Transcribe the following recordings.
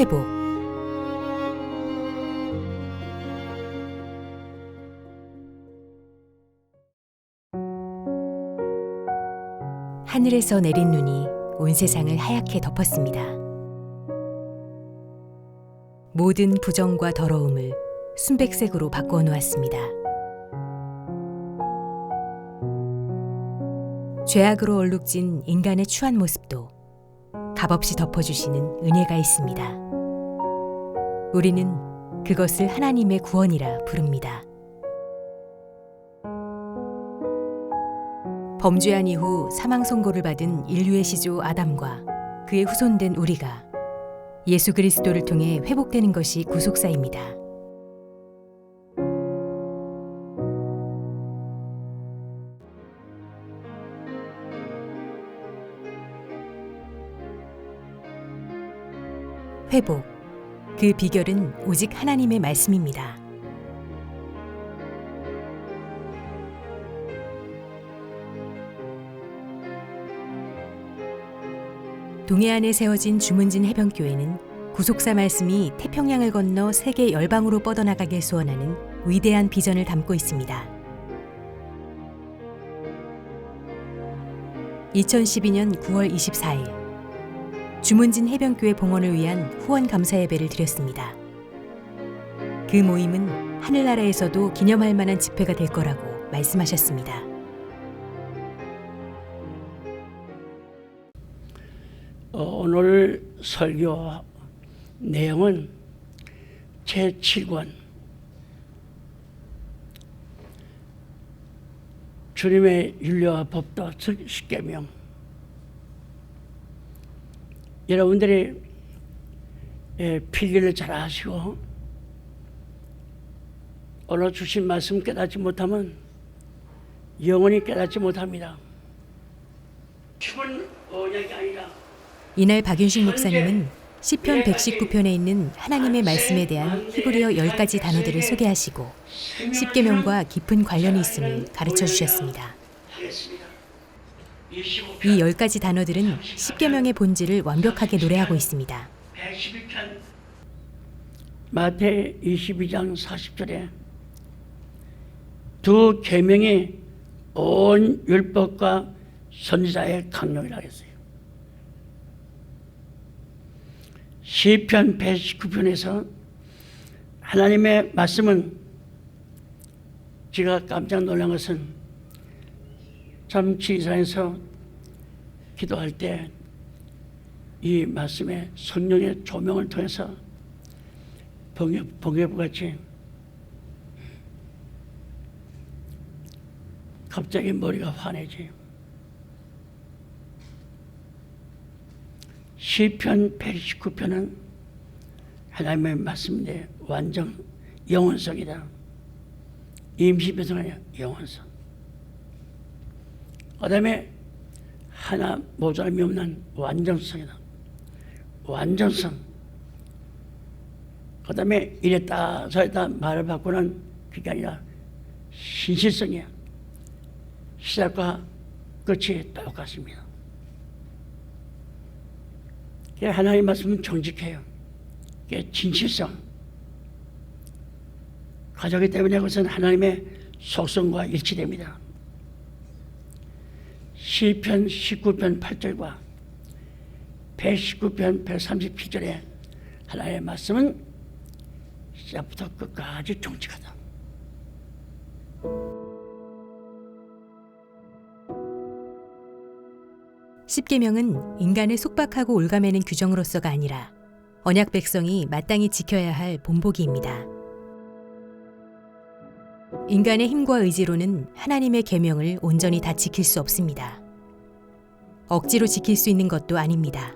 회복. 하늘에서 내린 눈이 온 세상을 하얗게 덮었습니다. 모든 부정과 더러움을 순백색으로 바꾸어 놓았습니다. 죄악으로 얼룩진 인간의 추한 모습도 값없이 덮어주시는 은혜가 있습니다. 우리는 그것을 하나님의 구원이라 부릅니다. 범죄한 이후 사망 선고를 받은 인류의 시조 아담과 그의 후손된 우리가 예수 그리스도를 통해 회복되는 것이 구속사입니다. 회복, 그 비결은 오직 하나님의 말씀입니다. 동해안에 세워진 주문진 해변교회는 구속사 말씀이 태평양을 건너 세계 열방으로 뻗어나가길 소원하는 위대한 비전을 담고 있습니다. 2012년 9월 24일 주문진 해변교회 봉헌을 위한 후원 감사 예배를 드렸습니다. 그 모임은 하늘나라에서도 기념할 만한 집회가 될 거라고 말씀하셨습니다. 오늘 설교 내용은 제7권 주님의 윤리와 법도 즉 십계명. 여러분들이 필기를 잘 하시고 오늘 주신 말씀 깨닫지 못하면 영원히 깨닫지 못합니다. 죽은 언약이 아니라 이날 박윤식 목사님은 시편 119편에 있는 하나님의 말씀에 대한 히브리어 10가지 단어들을 소개하시고 십계명과 깊은 관련이 있음을 가르쳐 주셨습니다. 이 10가지 단어들은 십계명의 본질을 완벽하게 노래하고 있습니다. 마태 22장 40절에 두 계명이 온 율법과 선지자의 강령이라 했어요. 시편 119편에서 하나님의 말씀은 제가 깜짝 놀란 것은 참 지상에서 기도할 때 이 말씀에 성령의 조명을 통해서 번개불같이 갑자기 머리가 환해져요. 시편 119편은 하나님의 말씀인데 완전 영원성이다. 임시변성 아니야, 영원성. 그 다음에 하나 모자람이 없는 완전성이다. 완전성. 그 다음에 이랬다 저랬다 말을 바꾸는 그게 아니라 신실성이야. 시작과 끝이 똑같습니다. 하나님의 말씀은 정직해요. 진실성. 가져기 때문에 그것은 하나님의 속성과 일치됩니다. 시편 19편 8절과 119편 137절에 하나님의 말씀은 시작부터 끝까지 정직하다. 십계명은 인간을 속박하고 올가매는 규정으로서가 아니라 언약 백성이 마땅히 지켜야 할 본보기입니다. 인간의 힘과 의지로는 하나님의 계명을 온전히 다 지킬 수 없습니다. 억지로 지킬 수 있는 것도 아닙니다.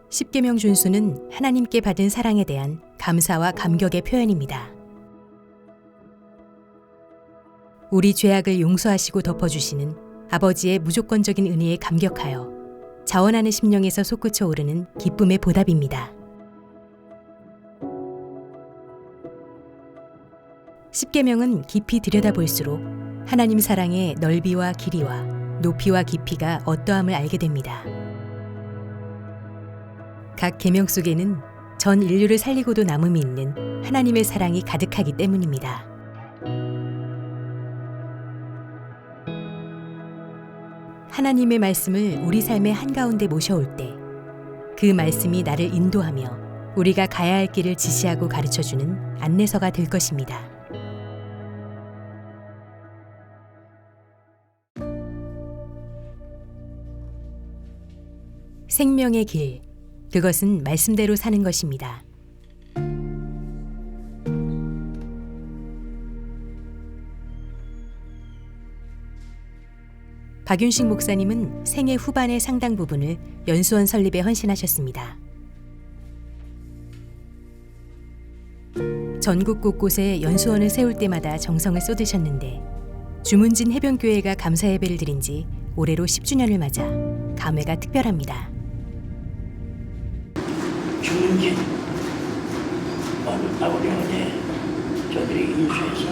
십계명 준수는 하나님께 받은 사랑에 대한 감사와 감격의 표현입니다. 우리 죄악을 용서하시고 덮어주시는 아버지의 무조건적인 은혜에 감격하여 자원하는 심령에서 솟구쳐 오르는 기쁨의 보답입니다. 십계명은 깊이 들여다볼수록 하나님 사랑의 넓이와 길이와 높이와 깊이가 어떠함을 알게 됩니다. 각 계명 속에는 전 인류를 살리고도 남음이 있는 하나님의 사랑이 가득하기 때문입니다. 하나님의 말씀을 우리 삶의 한가운데 모셔올 때 그 말씀이 나를 인도하며 우리가 가야 할 길을 지시하고 가르쳐주는 안내서가 될 것입니다. 생명의 길, 그것은 말씀대로 사는 것입니다. 박윤식 목사님은 생애 후반의 상당 부분을 연수원 설립에 헌신하셨습니다. 전국 곳곳에 연수원을 세울 때마다 정성을 쏟으셨는데 주문진 해변교회가 감사 예배를 드린 지 올해로 10주년을 맞아 감회가 특별합니다. 주문진 아버지 어제 저들이 인수해서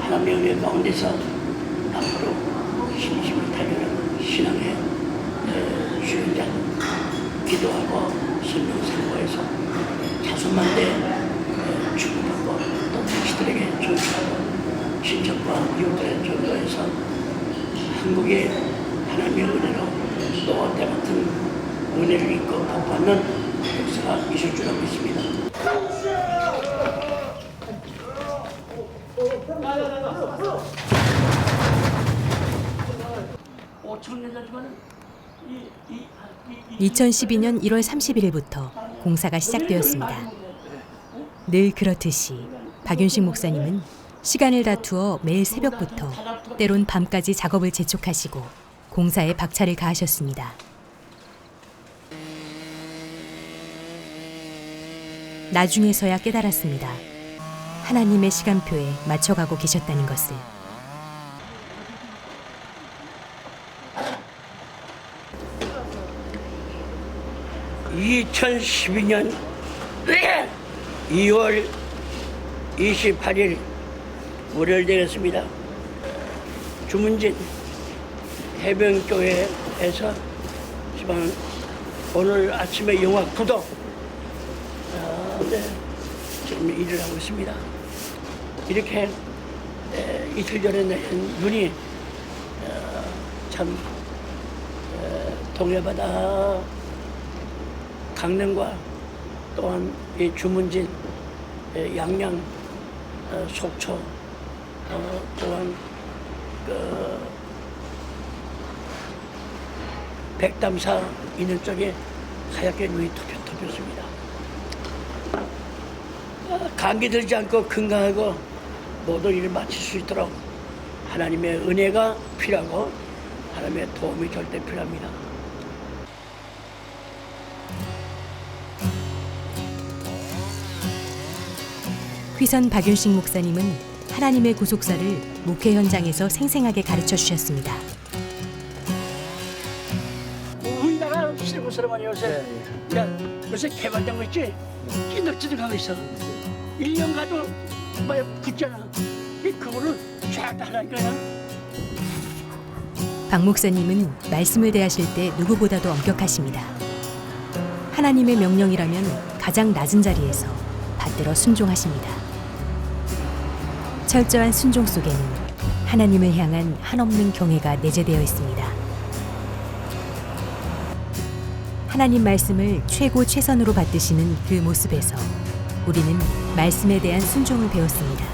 하나님의 은혜 가운데서 앞으로 신심을 다하는 신앙의 수련자 기도하고 설명 선고해서 자손만대 축복하고 또 자식들에게 전수하고 친척과 이웃들의 전도해서 한국의 하나님의 은혜로 또 때같은 은혜를 입고 복받는 역사가 있을 줄 알고 있습니다. 청년자지만 2012년 1월 31일부터 공사가 시작되었습니다. 늘 그렇듯이 박윤식 목사님은 시간을 다투어 매일 새벽부터 때론 밤까지 작업을 재촉하시고 공사에 박차를 가하셨습니다. 나중에서야 깨달았습니다. 하나님의 시간표에 맞춰가고 계셨다는 것을. (2012년 2월 28일) 월요일 되겠습니다. 주문진 해변교회에서 오늘 아침에 영화 구독 지금 일을 하고 있습니다. 이렇게 이틀 전에 낸 눈이 참 동해바다 강릉과 또한 이 주문진 양양 속초 또한 그 백담사 있는 쪽에 하얗게 눈이 덮였습니다. 감기 들지 않고 건강하고 모든 일을 마칠 수 있도록 하나님의 은혜가 필요하고 하나님의 도움이 절대 필요합니다. 휘선 박윤식 목사님은 하나님의 구속사를 목회 현장에서 생생하게 가르쳐 주셨습니다. 우리나라 실버스러만 요새 요새 개발된 거 있지? 찐득찐득하고 있어. 1년 가도 붙잖아. 그거를 쫙 하라니까요. 박 목사님은 말씀을 대하실 때 누구보다도 엄격하십니다. 하나님의 명령이라면 가장 낮은 자리에서 받들어 순종하십니다. 철저한 순종 속에는 하나님을 향한 한없는 경외가 내재되어 있습니다. 하나님 말씀을 최고 최선으로 받드시는 그 모습에서 우리는 말씀에 대한 순종을 배웠습니다.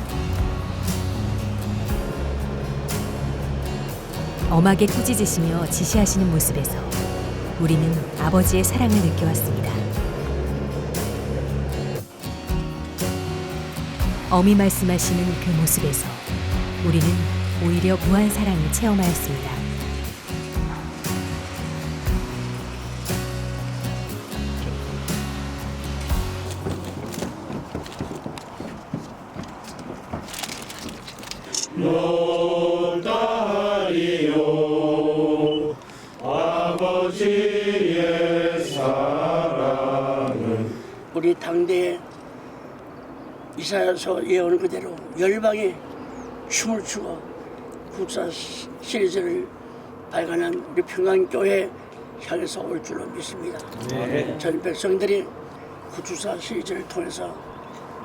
엄하게 꾸짖으시며 지시하시는 모습에서 우리는 아버지의 사랑을 느껴왔습니다. 엄히 말씀하시는 그 모습에서 우리는 오히려 무한 사랑을 체험하였습니다. 노다리요 아버지의 사랑은 우리 당대에 이사야서 예언 그대로 열방에 춤을 추고 국사 시리즈를 발간한 우리 평안교회 향해서 올 줄로 믿습니다. 전 백성들이 구주사 시리즈를 통해서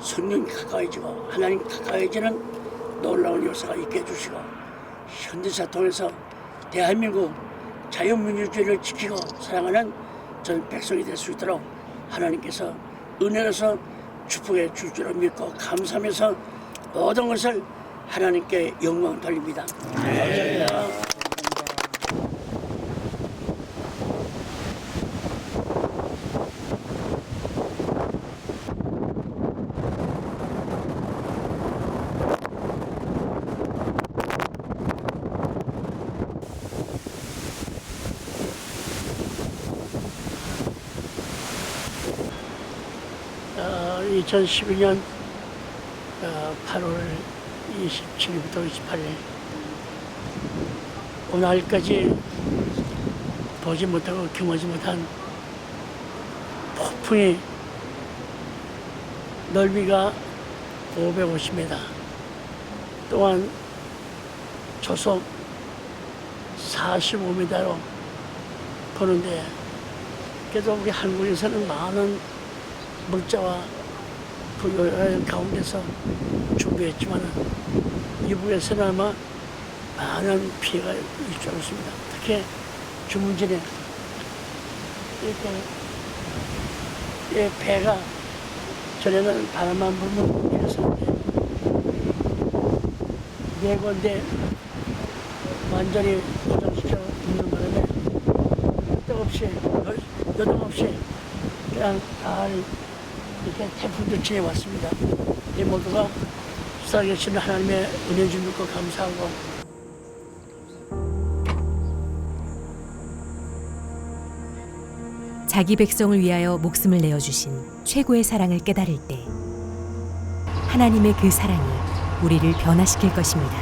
성령 가까이지고 하나님 가까이지는 놀라운 역사가 있게 해주시고 현대사 통해서 대한민국 자유민주주의를 지키고 사랑하는 전 백성이 될 수 있도록 하나님께서 은혜로서 축복해 줄 줄을 믿고 감사하면서 모든 것을 하나님께 영광 돌립니다. 감사합니다. 어, 2012년 8월 27일부터 28일 오늘까지 보지 못하고 경험하지 못한 폭풍이 넓이가 550m 또한 초속 45m로 보는데 그래도 우리 한국에서는 많은 물자와 부여의 가운데서 준비했지만 이북에서는 아마 많은 피해가 있을 줄 알았습니다. 특히 주문진에 이렇게 이 배가 전에는 바람만 불면 일었었는데 네 군데 완전히 고정시켜 있는 바람에 끄떡없이 여동없이 그냥 다 이렇게 태풍도 지내왔습니다. 이 모두가 살아계시는 하나님의 은혜 좀 믿고 감사하고 자기 백성을 위하여 목숨을 내어주신 최고의 사랑을 깨달을 때 하나님의 그 사랑이 우리를 변화시킬 것입니다.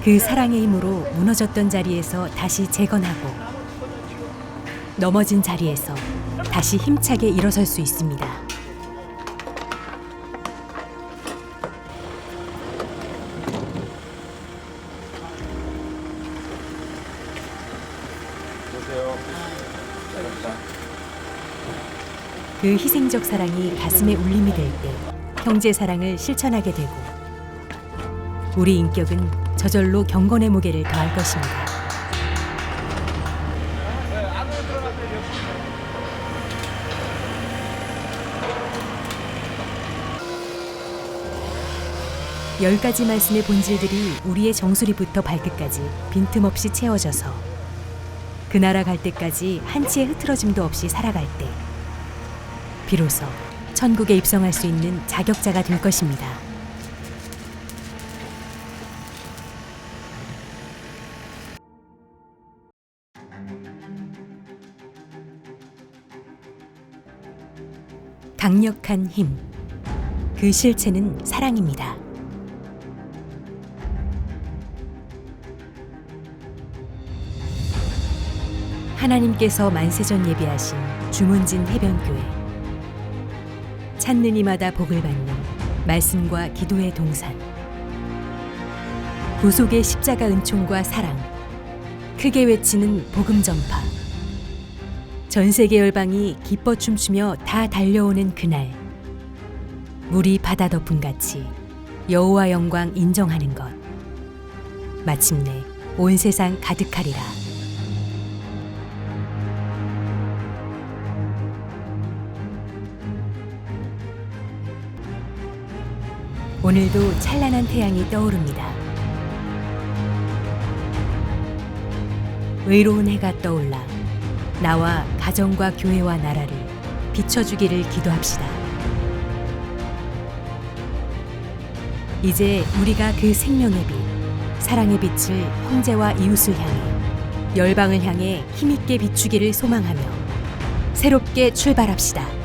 그 사랑의 힘으로 무너졌던 자리에서 다시 재건하고 넘어진 자리에서 다시 힘차게 일어설 수 있습니다. 그 희생적 사랑이 가슴에 울림이 될 때 형제 사랑을 실천하게 되고 우리 인격은 저절로 경건의 무게를 더할 것입니다. 열 가지 말씀의 본질들이 우리의 정수리부터 발끝까지 빈틈없이 채워져서 그 나라 갈 때까지 한치의 흐트러짐도 없이 살아갈 때 비로소 천국에 입성할 수 있는 자격자가 될 것입니다. 강력한 힘, 그 실체는 사랑입니다. 하나님께서 만세전 예비하신 주문진 해변교회, 찾는 이마다 복을 받는 말씀과 기도의 동산, 구속의 십자가 은총과 사랑, 크게 외치는 복음 전파, 전 세계 열방이 기뻐 춤추며 다 달려오는 그날, 물이 바다 덮음같이 여호와 영광 인정하는 것, 마침내 온 세상 가득하리라. 오늘도 찬란한 태양이 떠오릅니다. 의로운 해가 떠올라 나와 가정과 교회와 나라를 비춰주기를 기도합시다. 이제 우리가 그 생명의 빛, 사랑의 빛을 형제와 이웃을 향해 열방을 향해 힘있게 비추기를 소망하며 새롭게 출발합시다.